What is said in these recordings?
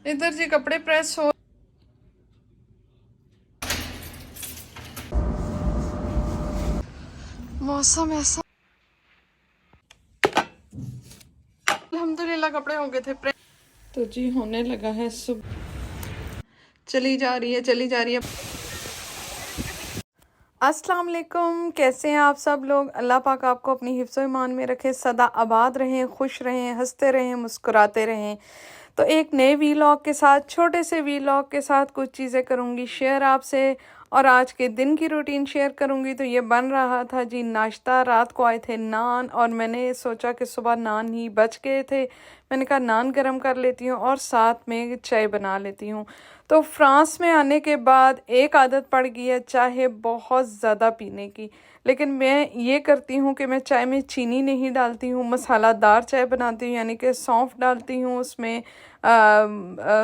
इधर जी कपड़े प्रेस हो। मौसम ऐसा, अल्हम्दुलिल्लाह कपड़े हो गए थे प्रेस। तो जी होने लगा है सुबह, चली जा रही है, चली जा रही है। अस्सलाम वालेकुम, कैसे हैं आप सब लोग। अल्लाह पाक आपको अपनी हिफ्ज़ व ईमान में रखे, सदा आबाद रहें, खुश रहें, हंसते रहें, मुस्कुराते रहें। तो एक नए वीलॉग के साथ, छोटे से वीलॉग के साथ कुछ चीज़ें करूँगी शेयर आपसे, और आज के दिन की रूटीन शेयर करूँगी। तो ये बन रहा था जी नाश्ता। रात को आए थे नान, और मैंने सोचा कि सुबह नान ही बच गए थे, मैंने कहा नान गरम कर लेती हूँ और साथ में चाय बना लेती हूँ। तो फ्रांस में आने के बाद एक आदत पड़ गई है चाय बहुत ज़्यादा पीने की। लेकिन मैं ये करती हूँ कि मैं चाय में चीनी नहीं डालती हूँ, मसालादार चाय बनाती हूँ, यानी कि सौंफ डालती हूँ उसमें,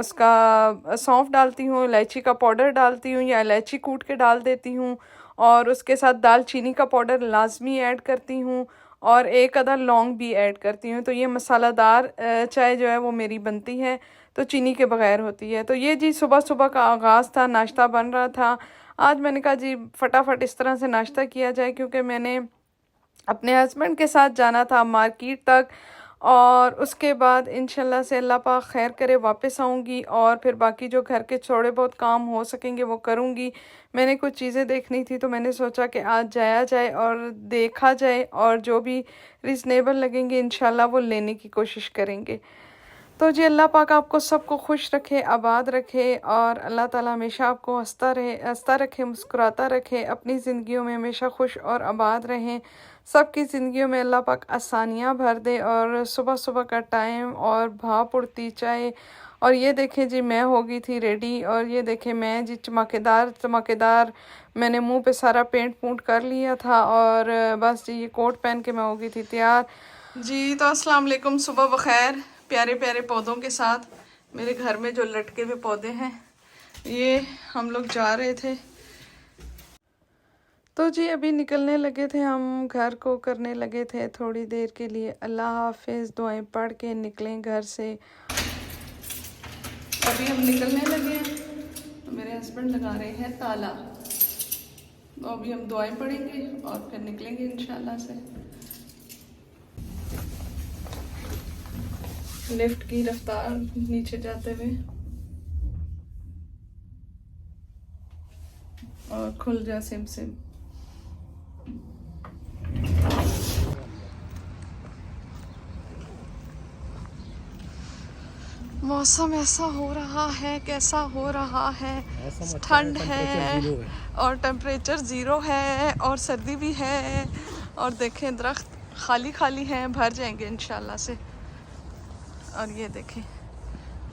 उसका सौंफ डालती हूँ, इलायची का पाउडर डालती हूँ या इलायची कूट के डाल देती हूँ, और उसके साथ दालचीनी का पाउडर लाजमी ऐड करती हूँ, और एक आधा लौंग भी ऐड करती हूँ। तो ये मसालादार चाय जो है वो मेरी बनती है, तो चीनी के बगैर होती है। तो ये जी सुबह सुबह का आगाज़ था, नाश्ता बन रहा था। आज मैंने कहा जी फटाफट इस तरह से नाश्ता किया जाए, क्योंकि मैंने अपने हस्बैंड के साथ जाना था मार्केट तक, और उसके बाद इंशाल्लाह से अल्लाह पाक खैर करे वापस आऊँगी, और फिर बाकी जो घर के थोड़े बहुत काम हो सकेंगे वो करूँगी। मैंने कुछ चीज़ें देखनी थी, तो मैंने सोचा कि आज जाया जाए और देखा जाए, और जो भी रिजनेबल लगेंगे इंशाल्लाह वो लेने की कोशिश करेंगे। तो जी अल्लाह पाक आपको सबको खुश रखे, आबाद रखे, और अल्लाह ताला हमेशा आपको हंसता रखे, मुस्कुराता रखे, अपनी ज़िंदगियों में हमेशा खुश और आबाद रहें। सबकी ज़िंदगियों में अल्लाह पाक आसानियाँ भर दे। और सुबह सुबह का टाइम और भाप उड़ती चाय, और ये देखें जी मैं हो गई थी रेडी, और ये देखें मैं जी चमकेदार चमकेदार, मैंने मुंह पे सारा पेंट पूंट कर लिया था, और बस जी ये कोट पहन के मैं हो गई थी तैयार जी। तो अस्सलाम वालेकुम, सुबह बखैर। प्यारे प्यारे पौधों के साथ, मेरे घर में जो लटके हुए पौधे हैं, ये हम लोग जा रहे थे। तो जी अभी निकलने लगे थे, हम घर को करने लगे थे थोड़ी देर के लिए अल्लाह हाफिज़ दुआएं पढ़ के निकलें घर से। अभी हम निकलने लगे हैं, तो मेरे हस्बैंड लगा रहे हैं ताला। तो अभी हम दुआएं पढ़ेंगे और फिर निकलेंगे इंशाल्लाह से। लिफ्ट की रफ्तार नीचे जाते हुए, और खुल जा सिम सिम। मौसम ऐसा हो रहा है, कैसा हो रहा है, ठंड है और टेम्परेचर ज़ीरो है, और सर्दी भी है, और देखें दरख्त खाली खाली हैं, भर जाएंगे इंशाल्लाह से। और ये देखें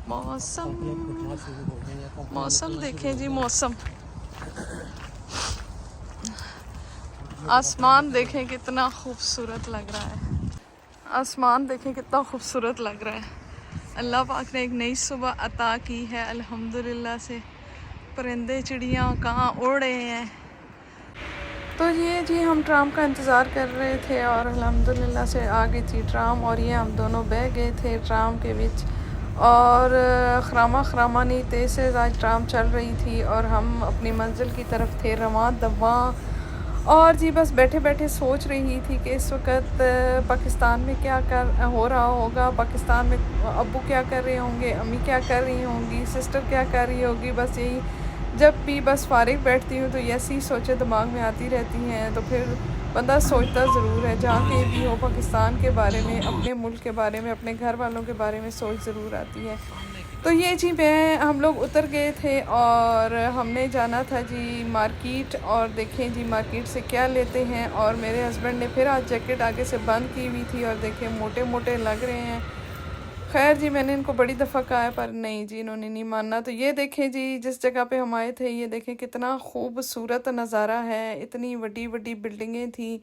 मौसम, मौसम देखें जी, मौसम, आसमान देखें कितना खूबसूरत लग रहा है, आसमान देखें कितना खूबसूरत लग रहा है। अल्लाह पाक ने एक नई सुबह अता की है अल्हम्दुलिल्लाह से। परिंदे चिड़ियाँ कहाँ उड़ रहे हैं। तो ये जी हम ट्राम का इंतज़ार कर रहे थे, और अल्हम्दुलिल्लाह से आ गई थी ट्राम, और ये हम दोनों बह गए थे ट्राम के बीच, और खरामा नहीं तेज़ से आज ट्राम चल रही थी, और हम अपनी मंजिल की तरफ थे रवां दवा। और जी बस बैठे बैठे सोच रही थी कि इस वक्त पाकिस्तान में क्या कर हो रहा होगा, पाकिस्तान में अब्बू क्या कर रहे होंगे, अम्मी क्या कर रही होंगी, सिस्टर क्या कर रही होगी। बस यही, जब भी बस फारिग बैठती हूँ तो ऐसी सोचें दिमाग में आती रहती हैं। तो फिर बंदा सोचता ज़रूर है, जहाँ के भी हो पाकिस्तान के बारे में, अपने मुल्क के बारे में, अपने घर वालों के बारे में सोच ज़रूर आती है। तो ये जी हम लोग उतर गए थे, और हमने जाना था जी मार्केट, और देखें जी मार्केट से क्या लेते हैं। और मेरे हस्बैंड ने फिर आज जैकेट आगे से बंद की हुई थी, और देखें मोटे मोटे लग रहे हैं। खैर जी मैंने इनको बड़ी दफ़ा कहा है, पर नहीं जी इन्होंने नहीं मानना। तो ये देखें जी जिस जगह पे हम आए थे, ये देखें कितना खूबसूरत नज़ारा है, इतनी बड़ी बड़ी बिल्डिंगें थी।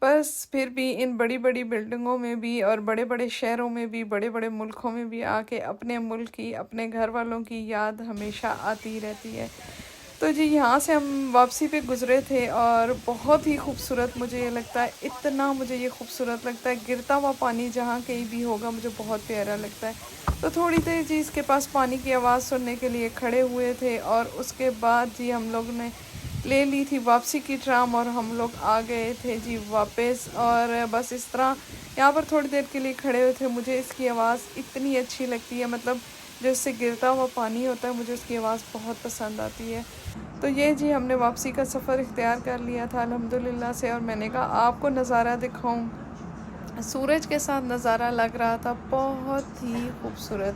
बस फिर भी इन बड़ी बड़ी बिल्डिंगों में भी, और बड़े बड़े शहरों में भी, बड़े बड़े मुल्कों में भी आके अपने मुल्क की, अपने घर वालों की याद हमेशा आती रहती है। तो जी यहाँ से हम वापसी पे गुज़रे थे और बहुत ही खूबसूरत मुझे ये लगता है, इतना मुझे ये खूबसूरत लगता है। गिरता हुआ पानी जहाँ कहीं भी होगा मुझे बहुत प्यारा लगता है। तो थोड़ी देर जी इसके पास पानी की आवाज़ सुनने के लिए खड़े हुए थे और उसके बाद जी हम लोग ने ले ली थी वापसी की ट्राम और हम लोग आ गए थे जी वापस। और बस इस तरह यहाँ पर थोड़ी देर के लिए खड़े हुए थे। मुझे इसकी आवाज़ इतनी अच्छी लगती है, मतलब जो इससे गिरता हुआ पानी होता है मुझे उसकी आवाज़ बहुत पसंद आती है। तो ये जी हमने वापसी का सफ़र इख्तियार कर लिया था अल्हम्दुलिल्लाह से। और मैंने कहा आपको नज़ारा दिखाऊं। सूरज के साथ नज़ारा लग रहा था बहुत ही खूबसूरत।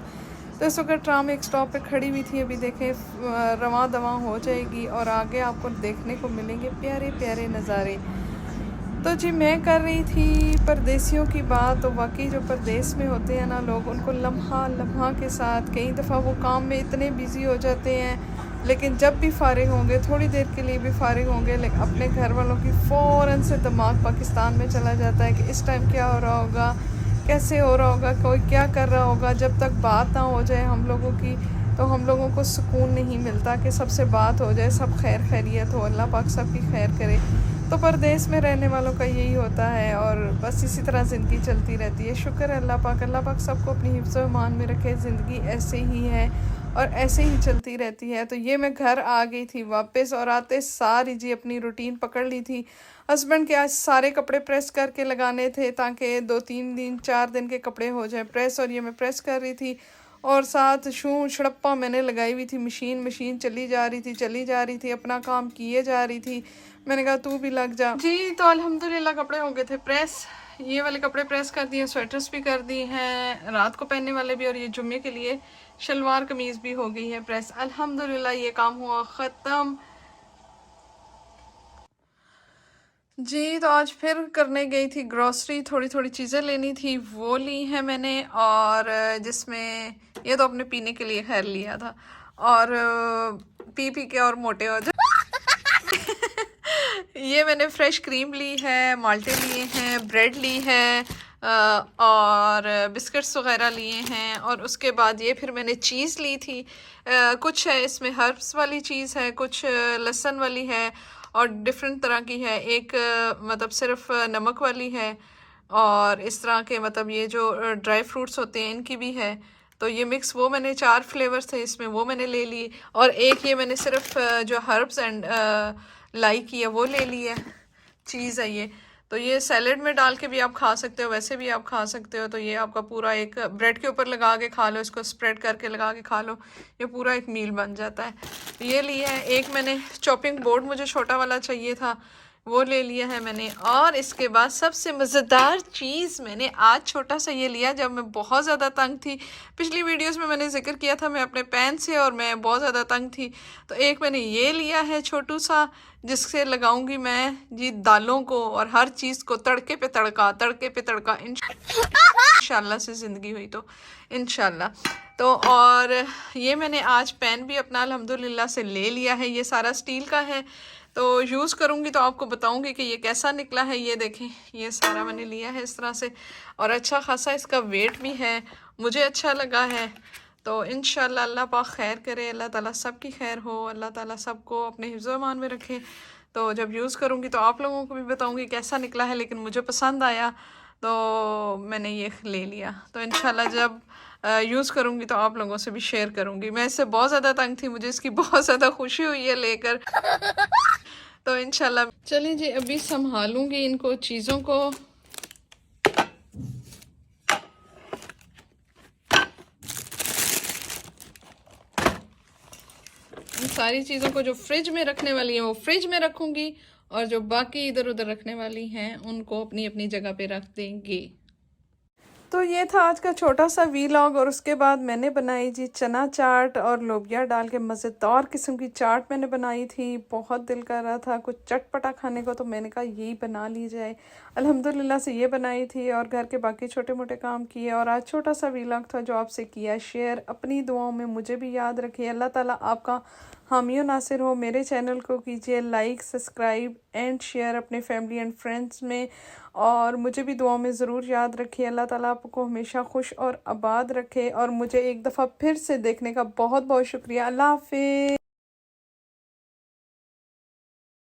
तो इस वक्त ट्राम एक स्टॉप पे खड़ी हुई थी, अभी देखें रवां दवां हो जाएगी और आगे आपको देखने को मिलेंगे प्यारे प्यारे नज़ारे। तो जी मैं कर रही थी परदेसियों की बात। तो वाकई जो परदेस में होते हैं ना लोग, उनको लम्हा लम्हा के साथ कई दफ़ा वो काम में इतने बिज़ी हो जाते हैं, लेकिन जब भी फ़ारिग होंगे, थोड़ी देर के लिए भी फ़ारिग होंगे, लेकिन अपने घर वालों की फ़ौरन से दिमाग पाकिस्तान में चला जाता है कि इस टाइम क्या हो रहा होगा, कैसे हो रहा होगा, कोई क्या कर रहा होगा। जब तक बात ना हो जाए हम लोगों की तो हम लोगों को सुकून नहीं मिलता कि सबसे बात हो जाए, सब खैर खैरियत हो, अल्लाह पाक सबकी खैर करे। तो परदेस में रहने वालों का यही होता है और बस इसी तरह ज़िंदगी चलती रहती है। शुक्र है अल्लाह पाक सबको अपनी हिफ्ज़ व ईमान में रखे। ज़िंदगी ऐसे ही है और ऐसे ही चलती रहती है। तो ये मैं घर आ गई थी वापस और आते सारी जी अपनी रूटीन पकड़ ली थी। हस्बैंड के आज सारे कपड़े प्रेस करके लगाने थे ताकि 2-3 दिन 4 दिन के कपड़े हो जाए प्रेस, और ये मैं प्रेस कर रही थी और साथ शू शड़प्पा मैंने लगाई हुई थी। मशीन चली जा रही थी, अपना काम किए जा रही थी। मैंने कहा तू भी लग जा जी। तो अल्हम्दुलिल्लाह कपड़े हो गए थे प्रेस। ये वाले कपड़े प्रेस कर दिए, स्वेटर्स भी कर दी हैं, रात को पहनने वाले भी, और ये जुम्मे के लिए शलवार कमीज़ भी हो गई है प्रेस। अल्हम्दुलिल्लाह ये काम हुआ ख़त्म जी। तो आज फिर करने गई थी ग्रॉसरी, थोड़ी थोड़ी चीज़ें लेनी थी, वो ली हैं मैंने। और जिसमें ये तो अपने पीने के लिए खैर लिया था, और पी पी के और मोटे हो जाए ये मैंने फ्रेश क्रीम ली है, माल्टे लिए हैं, ब्रेड ली है और बिस्किट्स वगैरह लिए हैं। और उसके बाद ये फिर मैंने चीज़ ली थी। कुछ है इसमें हर्ब्स वाली चीज़ है, कुछ लहसुन वाली है और डिफरेंट तरह की है। एक मतलब सिर्फ नमक वाली है, और इस तरह के मतलब ये जो ड्राई फ्रूट्स होते हैं इनकी भी है। तो ये मिक्स वो मैंने 4 फ्लेवर्स थे इसमें, वो मैंने ले ली। और एक ये मैंने सिर्फ जो हर्ब्स एंड लाई की है वो ले ली है, चीज़ है ये। तो ये सैलेड में डाल के भी आप खा सकते हो, वैसे भी आप खा सकते हो। तो ये आपका पूरा एक ब्रेड के ऊपर लगा के खा लो, इसको स्प्रेड करके लगा के खा लो, ये पूरा एक मील बन जाता है। तो ये लिया है। एक मैंने चॉपिंग बोर्ड, मुझे छोटा वाला चाहिए था, वो ले लिया है मैंने। और इसके बाद सबसे मज़ेदार चीज़ मैंने आज छोटा सा ये लिया जब मैं बहुत ज़्यादा तंग थी। पिछली वीडियोस में मैंने जिक्र किया था मैं अपने पैन से और मैं बहुत ज़्यादा तंग थी, तो एक मैंने ये लिया है छोटू सा, जिससे लगाऊंगी मैं जी दालों को और हर चीज़ को तड़के पे तड़का इंशाल्लाह से ज़िंदगी हुई तो इंशाल्लाह। तो और ये मैंने आज पैन भी अपना अल्हम्दुलिल्लाह से ले लिया है, ये सारा स्टील का है। तो यूज़ करूँगी तो आपको बताऊँगी कि ये कैसा निकला है। ये देखें, ये सारा मैंने लिया है इस तरह से, और अच्छा खासा इसका वेट भी है, मुझे अच्छा लगा है। तो इंशाल्लाह अल्लाह पाक खैर करे, अल्लाह ताला सबकी खैर हो, अल्लाह ताला सबको अपने हिफ्ज़ व ईमान में रखे। तो जब यूज़ करूँगी तो आप लोगों को भी बताऊँगी कैसा निकला है, लेकिन मुझे पसंद आया तो मैंने ये ले लिया। तो इंशाल्लाह जब यूज़ करूँगी तो आप लोगों से भी शेयर करूँगी। मैं इससे बहुत ज़्यादा तंग थी, मुझे इसकी बहुत ज़्यादा खुशी हुई है लेकर तो इंशाल्लाह चलिए जी अभी संभालूँगी इनको चीज़ों को। इन सारी चीज़ों को जो फ्रिज में रखने वाली हैं वो फ्रिज में रखूँगी, और जो बाकी इधर उधर रखने वाली हैं उनको अपनी अपनी जगह पे रख देंगे। तो ये था आज का छोटा सा वीलॉग। और उसके बाद मैंने बनाई जी चना चाट और लोबिया डाल के मज़ेदार किस्म की चाट मैंने बनाई थी। बहुत दिल कर रहा था कुछ चटपटा खाने को, तो मैंने कहा यही बना ली जाए। अल्हम्दुलिल्लाह से ये बनाई थी और घर के बाकी छोटे मोटे काम किए। और आज छोटा सा वीलॉग था जो आपसे किया शेयर। अपनी दुआओं में मुझे भी याद रखिए। अल्लाह ताला आपका हामी और नासिर हो। मेरे चैनल को कीजिए लाइक, सब्सक्राइब एंड शेयर अपने फैमिली एंड फ्रेंड्स में, और मुझे भी दुआओं में ज़रूर याद रखिए। अल्लाह ताला आपको हमेशा खुश और आबाद रखे। और मुझे एक दफ़ा फिर से देखने का बहुत बहुत शुक्रिया। अल्लाह हाफ़िज़।